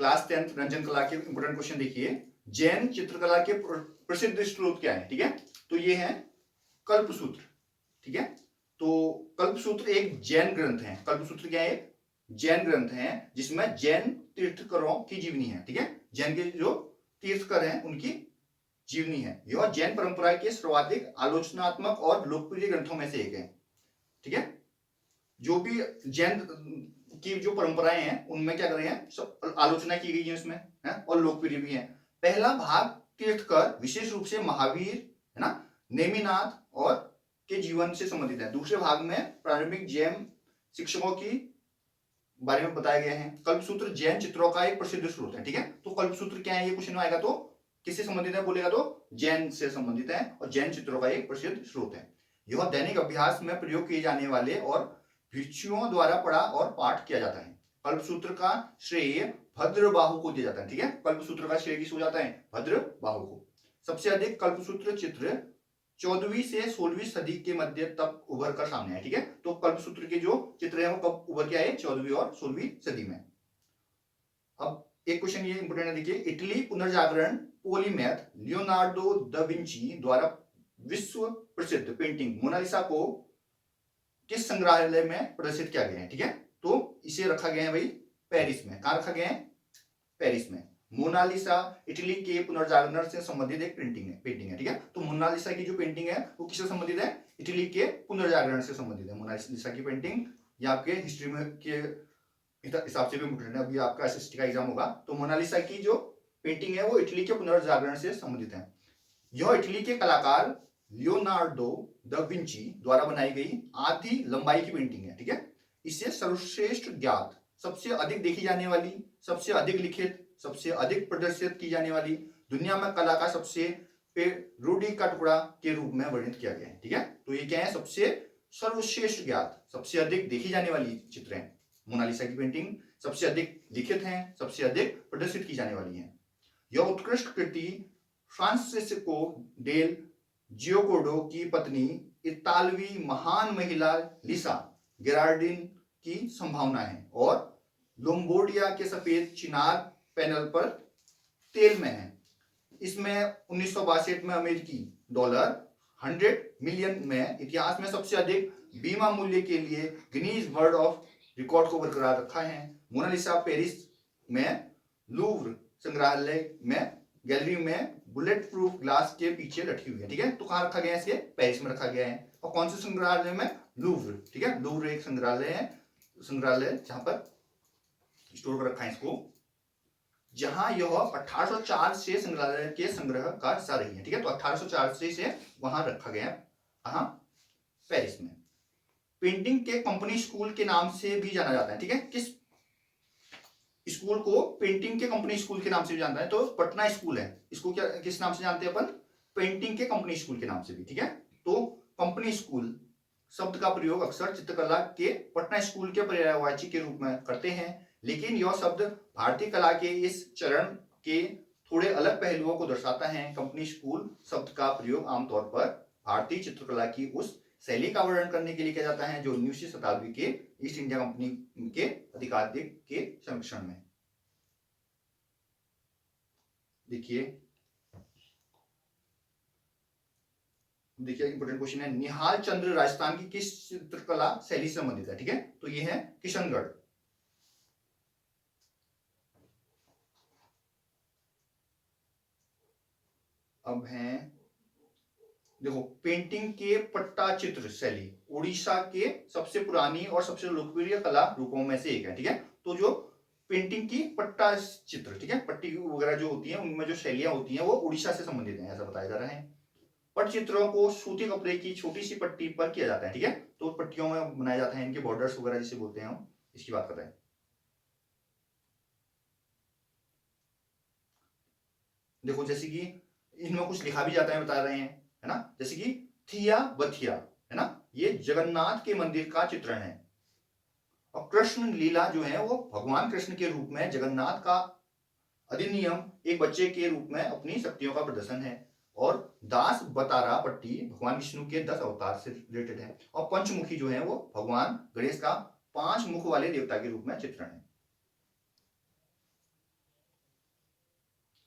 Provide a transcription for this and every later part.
Class 10th Ranjan कला के important question देखिए। जैन चित्रकला के प्रसिद्ध स्रोत क्या है? ठीक है, तो ये है कल्पसूत्र। ठीक है, तो कल्पसूत्र एक जैन ग्रंथ है। कल्पसूत्र क्या है? जैन ग्रंथ है जिसमें जैन तीर्थकरों की जीवनी है। ठीक है, जैन के जो तीर्थकर हैं उनकी जीवनी है। यह जैन परंपरा के सर्वाधिक आलोचनात्मक और लोकप्रिय ग्रंथों में से एक है। ठीक है, जो भी जैन की जो परंपराएं हैं उनमें क्या कर रहे हैं, सब आलोचना की गई है उसमें, है और लोकप्रिय भी है। पहला भाग तीर्थकर विशेष रूप से महावीर, है ना, नेमिनाथ और के जीवन से संबंधित है। दूसरे भाग में प्रारंभिक जैन शिक्षकों की बारे में बताया गया है। कल्पसूत्र जैन चित्रों का एक प्रसिद्ध स्रोत है। ठीक है, तो कल्पसूत्र क्या है, ये क्वेश्चन में आएगा तो किससे संबंधित है बोलेगा तो जैन से संबंधित है और जैन चित्रों का एक प्रसिद्ध स्रोत है। यह दैनिक अभ्यास में प्रयोग किए जाने वाले और भिक्षुओं द्वारा पढ़ा और पाठ किया जाता है। कल्पसूत्र का श्रेय भद्रबाहु को दिया जाता है। ठीक है, कल्पसूत्र का श्रेय किसको जाता है? भद्रबाहु को। सबसे अधिक कल्पसूत्र चित्र 14वीं से 16वीं सदी के मध्य तक उभर कर सामने आए। ठीक है, तो कल्पसूत्र के जो चित्र है वो कब उभर के आए? 14वीं और 16वीं सदी में। अब एक क्वेश्चन ये इंपोर्टेंट है, देखिए। इटली पुनर्जागरण पोलीमैथ लियोनार्डो दा विंची द्वारा विश्व प्रसिद्ध पेंटिंग मोनालिसा को किस संग्रहालय में प्रदर्शित किया गया है? ठीक है, तो इसे रखा गया है भाई पेरिस में। कहां रखा गया है? पेरिस में। मोनालिसा इटली के पुनर्जागरण से संबंधित एक पेंटिंग है। ठीक है, तो मोनालिसा की जो पेंटिंग है वो किससे संबंधित है? इटली के पुनर्जागरण से संबंधित है। मोनालिसा की पेंटिंग ये आपके हिस्ट्री में के हिसाब से भी इम्पोर्टेंट है। अभी आपका एसएसटी का एग्जाम होगा तो मोनालिसा की जो पेंटिंग है वो इटली के पुनर्जागरण से संबंधित है। यह इटली के कलाकार लियोनार्डो दा विंची द्वारा बनाई गई आधी लंबाई की पेंटिंग है। ठीक है, इसे सर्वश्रेष्ठ ज्ञात, सबसे अधिक देखी जाने वाली, सबसे अधिक लिखित, सबसे अधिक प्रदर्शित की जाने वाली, दुनिया में कला का सबसे रूढ़ि का टुकड़ा के रूप में वर्णित किया गया है। ठीक है, तो ये क्या है? सबसे सर्वश्रेष्ठ ज्ञात, सबसे अधिक देखी जाने वाली चित्र है मोनालिसा की पेंटिंग, सबसे अधिक लिखित है, सबसे अधिक प्रदर्शित की जाने वाली है। यह उत्कृष्ट कृति फ्रांसिस्को डेल जियोकोडो की पत्नी इतालवी महान महिला लिसा गेरार्डिन की संभावना है और लोम्बोर्डिया के सफेद चिनार पैनल पर तेल में है। इसमें 1962 में अमेरिकी डॉलर 100 मिलियन में इतिहास में सबसे अधिक बीमा मूल्य के लिए गिनीज वर्ल्ड ऑफ रिकॉर्ड को बरकरार रखा है। मोनालिसा पेरिस में लूव्र संग्रहालय में गैलरी में बुलेट प्रूफ ग्लास के पीछे रखी हुई है। ठीक है, तो कहां रखा गया है? इसके पेरिस में रखा गया है। और कौन से संग्रहालय में? लूव्र। ठीक है, लूव्र एक संग्रहालय है, संग्रहालय जहां पर स्टोर कर रखा है इसको, जहां यह 1804 से संग्रहालय के संग्रह का हिस्सा रही है। ठीक है, तो 1804 से वहां रखा गया है, कहां? पेरिस में। पेंटिंग के कंपनी स्कूल के नाम से भी जाना जाता है। ठीक है, किस स्कूल को पेंटिंग के कंपनी स्कूल के नाम से भी जानता है? तो पटना स्कूल है। इसको क्या किस नाम से जानते हैं अपन? पेंटिंग के कंपनी स्कूल के नाम से भी। ठीक है, तो कंपनी स्कूल शब्द का प्रयोग अक्सर चित्रकला के पटना स्कूल के पर्यायवाची के रूप में करते हैं, लेकिन यह शब्द भारतीय कला के इस चरण के थोड़े अलग पहलुओं को दर्शाता है। कंपनी स्कूल शब्द का प्रयोग आमतौर पर भारतीय चित्रकला की उस शैली का वर्णन करने के लिए किया जाता है जो 19वीं शताब्दी के ईस्ट इंडिया कंपनी के अधिकारियों के संरक्षण में। देखिए इंपोर्टेंट क्वेश्चन है, निहाल चंद्र राजस्थान की किस चित्रकला शैली से संबंधित है? ठीक है, तो ये है किशनगढ़। अब है देखो, पेंटिंग के पट्टा चित्र शैली उड़ीसा के सबसे पुरानी और सबसे लोकप्रिय कला रूपों में से एक है। ठीक है, तो जो पेंटिंग की पट्टा चित्र, ठीक है, पट्टी वगैरह जो होती है उनमें जो शैलियां होती हैं वो उड़ीसा से संबंधित है, ऐसा बताया जा रहा है। पटचित्रों को सूती कपड़े की छोटी सी पट्टी पर किया जाता है। ठीक है, तो पट्टियों में बनाया जाता है, इनके बॉर्डर्स वगैरह जिसे बोलते हैं हम, इसकी बात कर रहे हैं। देखो जैसे कि इनमें कुछ लिखा भी जाता है, बता रहे हैं, है ना, जैसे कि थिया बथिया, है ना, ये जगन्नाथ के मंदिर का चित्रण है। और कृष्ण लीला जो है वो भगवान कृष्ण के रूप में जगन्नाथ का अधिनियम एक बच्चे के रूप में अपनी शक्तियों का प्रदर्शन है। और दास बतारा पट्टी भगवान विष्णु के 10 अवतार से रिलेटेड है। और पंचमुखी जो है वो भगवान गणेश का 5 मुख वाले देवता के रूप में चित्रण है।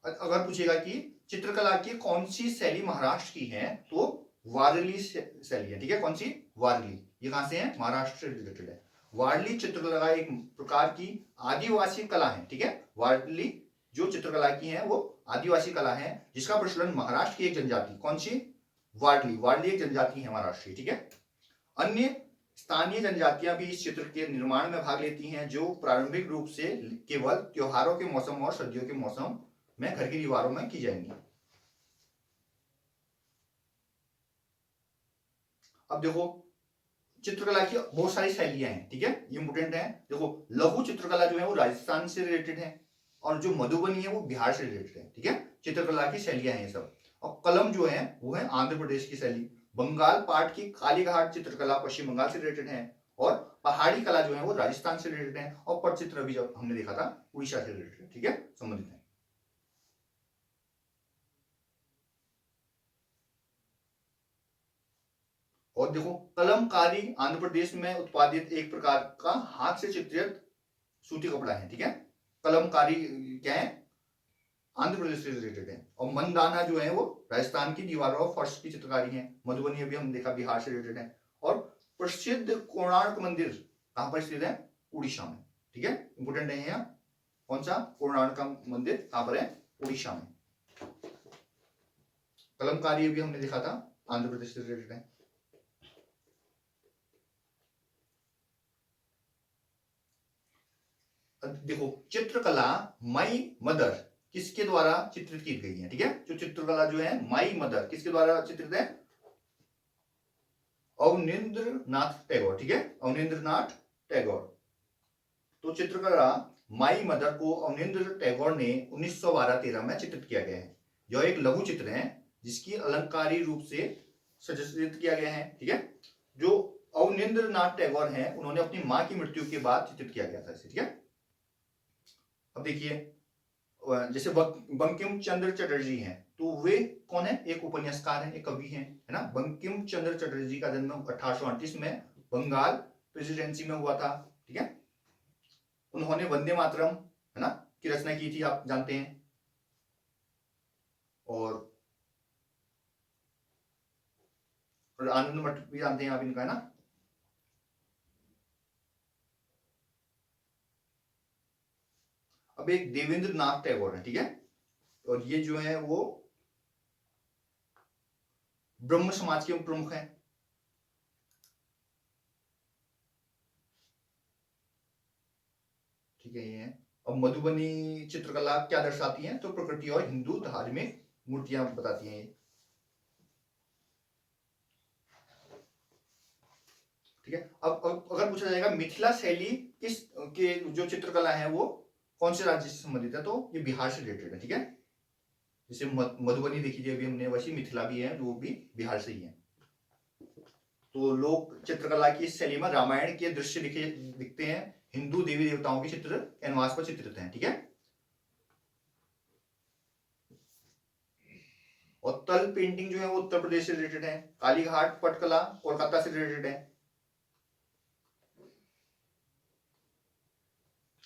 अगर पूछेगा कि चित्रकला की कौन सी शैली महाराष्ट्र की है, तो वारली शैली है, ठीक है। कौन सी? वारली। ये कहां से है? महाराष्ट्र से रिलेटेड है। वारली चित्रकला एक प्रकार की आदिवासी कला है, ठीक है। वारली जो चित्रकला की है वो आदिवासी कला है, जिसका प्रचलन महाराष्ट्र की एक जनजाति, कौन सी? वारली। वारली एक जनजाति है महाराष्ट्र की, ठीक है। अन्य स्थानीय जनजातियां भी इस चित्र के निर्माण में भाग लेती हैं, जो प्रारंभिक रूप से केवल त्योहारों के मौसम और सर्दियों के मौसम में घर की दीवारों में की जाएंगी। अब देखो, चित्रकला की बहुत सारी शैलियां हैं, ठीक है, ये इंपोर्टेंट है। देखो, लघु चित्रकला जो है वो राजस्थान से रिलेटेड है, और जो मधुबनी है वो बिहार से रिलेटेड है, ठीक है। चित्रकला की शैलियां हैं ये सब। और कलम जो है वो है आंध्र प्रदेश की शैली। बंगाल पाट की कालीघाट चित्रकला पश्चिम बंगाल से रिलेटेड है, और पहाड़ी कला जो है वो राजस्थान से रिलेटेड है, और पटचित्र अभी जब हमने देखा था उड़ीसा से रिलेटेड है, ठीक है, संबंधित है। और देखो, कलमकारी आंध्र प्रदेश में उत्पादित एक प्रकार का हाथ से चित्रित सूती कपड़ा है, ठीक है। कलमकारी क्या है? आंध्र प्रदेश से रिलेटेड है। और मनदाना जो है वो राजस्थान की दीवारों और फर्श की चित्रकारी है। मधुबनी अभी हम देखा बिहार से रिलेटेड है। और प्रसिद्ध कोणार्क मंदिर कहां पर स्थित है? उड़ीसा में, ठीक है, इंपोर्टेंट है यहाँ। कौन सा? कोणार्क का मंदिर कहां पर है? उड़ीसा में। कलमकारी अभी हमने देखा था आंध्र प्रदेश से रिलेटेड है। देखो, चित्रकला माई मदर किसके द्वारा चित्रित की गई है, ठीक है। जो चित्रकला जो है माई मदर किसके द्वारा चित्रित है? अवनींद्र नाथ टैगोर, ठीक है, अवनींद्र नाथ टैगोर। तो चित्रकला माई मदर को अवनींद्र टैगोर ने 1912-13 में चित्रित किया गया है। यह एक लघु चित्र है जिसकी अलंकारी रूप से सज्जित किया गया है, ठीक है। जो अवनींद्र नाथ टैगोर हैं उन्होंने अपनी मां की मृत्यु के बाद चित्रित किया गया था, ठीक है। अब देखिए, जैसे बंकिम चंद्र चटर्जी हैं, तो वे कौन है? एक उपन्यासकार है, एक कवि है ना। बंकिम चंद्र चटर्जी का जन्म 1838 में बंगाल प्रेसिडेंसी में हुआ था, ठीक है। उन्होंने वंदे मातरम है ना की रचना की थी, आप जानते हैं। और आनंद मठ भी जानते हैं आप इनका, है ना। अब एक देवेंद्र नाथ टैगोर है, ठीक है, और ये जो है वो ब्रह्म समाज के प्रमुख हैं। ठीक है, ये है। अब मधुबनी चित्रकला क्या दर्शाती है? तो प्रकृति और हिंदू धार्मिक मूर्तियां बताती हैं ये, ठीक है। अब अगर पूछा जाएगा मिथिला शैली किस के जो चित्रकला है वो कौन से राज्य से संबंधित है, तो ये बिहार से रिलेटेड है, ठीक है। जैसे मधुबनी देखी थी अभी हमने, वैसी मिथिला भी है जो भी बिहार से ही है। तो लोक चित्रकला की इस शैली में रामायण के दृश्य दिखते हैं, हिंदू देवी देवताओं के चित्र कैनवास पर चित्रित हैं, ठीक है। और तल पेंटिंग जो है वो उत्तर प्रदेश से रिलेटेड है। कालीघाट पटकला कोलकाता से रिलेटेड है।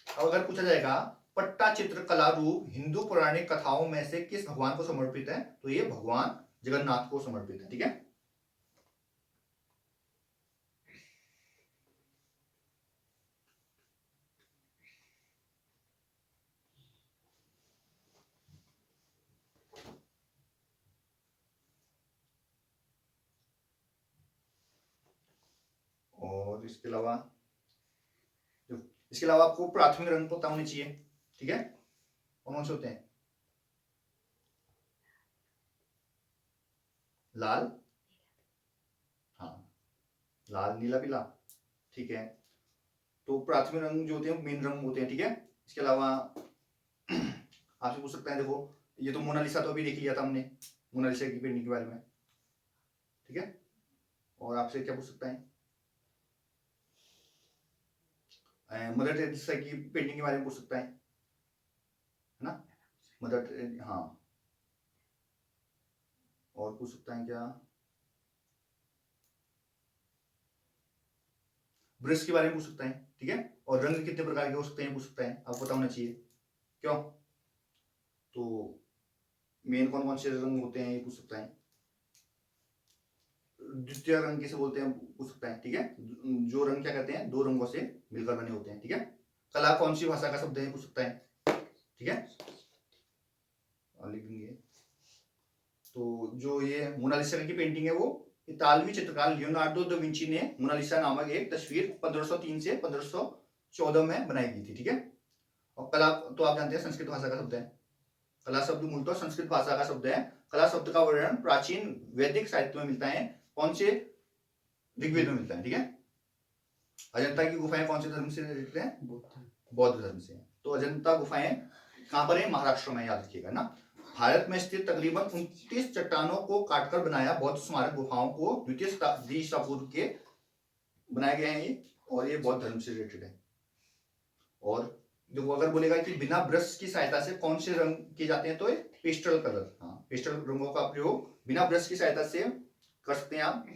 अब अगर पूछा जाएगा पट्टा चित्रकला रूप हिंदू पौराणिक कथाओं में से किस भगवान को समर्पित है, तो ये भगवान जगन्नाथ को समर्पित है, ठीक है। और इसके अलावा आपको प्राथमिक रंग पता होने चाहिए, ठीक है। कौन से होते हैं? लाल, हाँ, लाल नीला पीला, ठीक है। तो प्राथमिक रंग जो होते हैं मेन रंग होते हैं, ठीक है। इसके अलावा आपसे पूछ सकते हैं, देखो ये तो मोनालिसा तो अभी देख लिया था हमने, मोनालिसा की पेंटिंग के बारे में, ठीक है। और आपसे क्या पूछ सकता है? मदर टेरेसा की पेंटिंग के बारे में पूछ सकता है ना। हाँ। और पूछ सकता है क्या? ब्रश के बारे में पूछ सकता है, ठीक है। और रंग कितने प्रकार के हो सकते हैं पूछ सकता है, आपको पता होना चाहिए। क्यों? तो मेन कौन कौन से रंग होते हैं ये पूछ सकता है। द्वितीय रंग किसे बोलते हैं पूछ सकता है, ठीक है। जो रंग क्या कहते हैं, दो रंगों से मिलकर बने होते हैं, ठीक है। कला कौन सी भाषा का शब्द है पूछ सकता है, ठीक है, और लिख देंगे। तो जो ये मोनालिसा की पेंटिंग है वो इतालवी चित्रकार लियोनार्डो दा विंची ने मोनालिसा नामक एक तस्वीर 1503 से 1514 में बनाई गई थी, ठीक है। और कला तो आप जानते हैं संस्कृत भाषा का शब्द है। कला शब्द मूलतः संस्कृत भाषा का शब्द है। कला शब्द का वर्णन प्राचीन वैदिक साहित्य में मिलता है। कौन से, ऋग्वेद में मिलता है, ठीक है। अजंता की गुफाएं कौन से धर्म से रिलेटेड है, बौद्ध धर्म से। तो अजंता गुफाएं कहां पर है, महाराष्ट्र में, याद रखिएगा ना। भारत में स्थित तकरीबन 29 चट्टानों को काटकर बनाया बौद्ध स्मारक गुफाओं को द्वितीय शताब्दी ईसा पूर्व के बनाए गए हैं ये, और ये बौद्ध धर्म से रिलेटेड है। और देखो अगर बोलेगा कि बिना ब्रश की सहायता से कौन से रंग किए जाते हैं, तो पेस्टल कलर, हाँ, पेस्टल रंगों का प्रयोग बिना ब्रश की सहायता से कर सकते हैं आप,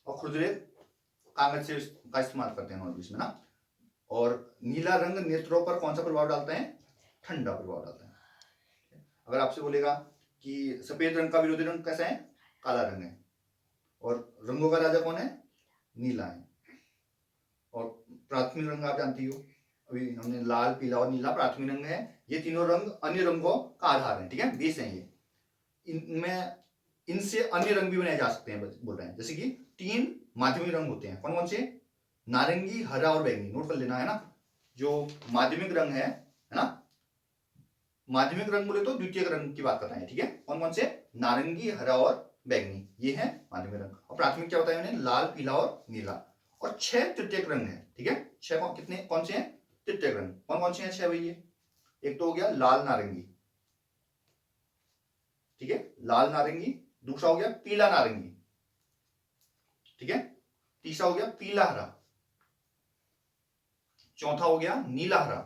और खुरदरे कागज से का इस्तेमाल करते हैं इसमें ना। और नीला रंग नेत्रों पर कौन सा प्रभाव डालता है, ठंडा प्रभाव डालता है। अगर आपसे बोलेगा कि सफेद रंग का विरोधी रंग कैसा है, काला रंग है, और रंगों का राजा कौन है, नीला है। और प्राथमिक रंग आप जानती हो, अभी हमने लाल, पीला और नीला प्राथमिक रंग है। ये तीनों रंग अन्य रंगों का आधार है, ठीक है, बेस है ये। इनमें इनसे अन्य रंग भी बनाए जा सकते हैं बोल रहे हैं। जैसे कि 3 माध्यमिक रंग होते हैं, कौन कौन से, नारंगी, हरा और बैंगनी। नोट कर लेना है ना। जो माध्यमिक रंग है ना, माध्यमिक रंग बोले तो द्वितीय रंग की बात कर रहे हैं, ठीक है। कौन कौन से, नारंगी, हरा और बैंगनी, ये है माध्यमिक रंग। और प्राथमिक क्या होता है मैंने, लाल, पीला और नीला। और 6 तृतीयक रंग है, ठीक है। 6 कितने, कौन से हैं, तृतीयक रंग। कौन कौन से हैं 6 भैया, एक तो हो गया लाल नारंगी, ठीक है, लाल नारंगी। दूसरा हो गया पीला नारंगी, ठीक है। तीसरा हो गया पीला हरा। चौथा हो गया नीला हरा।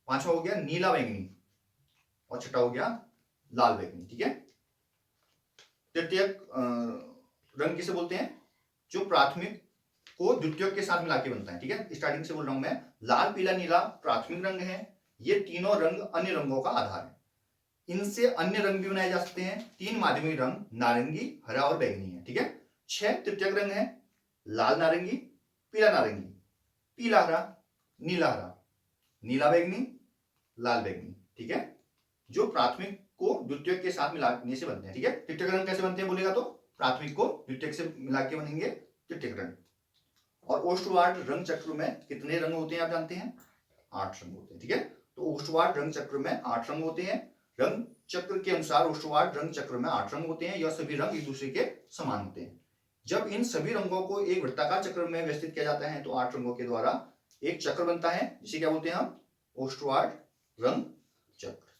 पांचवा हो गया नीला बैंगनी। और छठा हो गया लाल बैंगनी, ठीक है। तृतीयक रंग किसे बोलते हैं, जो प्राथमिक को द्वितीयक के साथ मिला के बनता है, ठीक है। स्टार्टिंग से बोल रहा हूं मैं, लाल, पीला, नीला प्राथमिक रंग है। ये तीनों रंग अन्य रंगों का आधार है। इनसे अन्य रंग भी बनाए जा सकते हैं। 3 माध्यमिक रंग नारंगी, हरा और बैंगनी है, ठीक है। 6 तृतीयक रंग है, लाल नारंगी, पीला नारंगी, पीला हरा, नीला हरा, नीला बैंगनी, लाल बैंगनी, ठीक है। जो प्राथमिक को द्वितीयक के साथ मिलाने से बनते हैं, ठीक है। तृतीयक रंग कैसे बनते हैं बोलेगा तो प्राथमिक को द्वितीयक से मिला के बनेंगे तृतीयक रंग। और ओस्टवार्ड रंग चक्र में कितने रंग होते हैं आप जानते हैं, 8 रंग होते हैं, ठीक है। तो ओस्टवार्ड रंग चक्र में 8 रंग होते हैं। रंग चक्र के अनुसार ओस्टवार्ड रंग चक्र में 8 रंग होते हैं। यह सभी रंग एक दूसरे के समान होते हैं। जब इन सभी रंगों को एक वृत्ताकार चक्र में व्यवस्थित किया जाता है तो 8 रंगों के द्वारा एक चक्र बनता है, जिसे क्या बोलते हैं हम, ओस्टवार्ड रंग चक्र।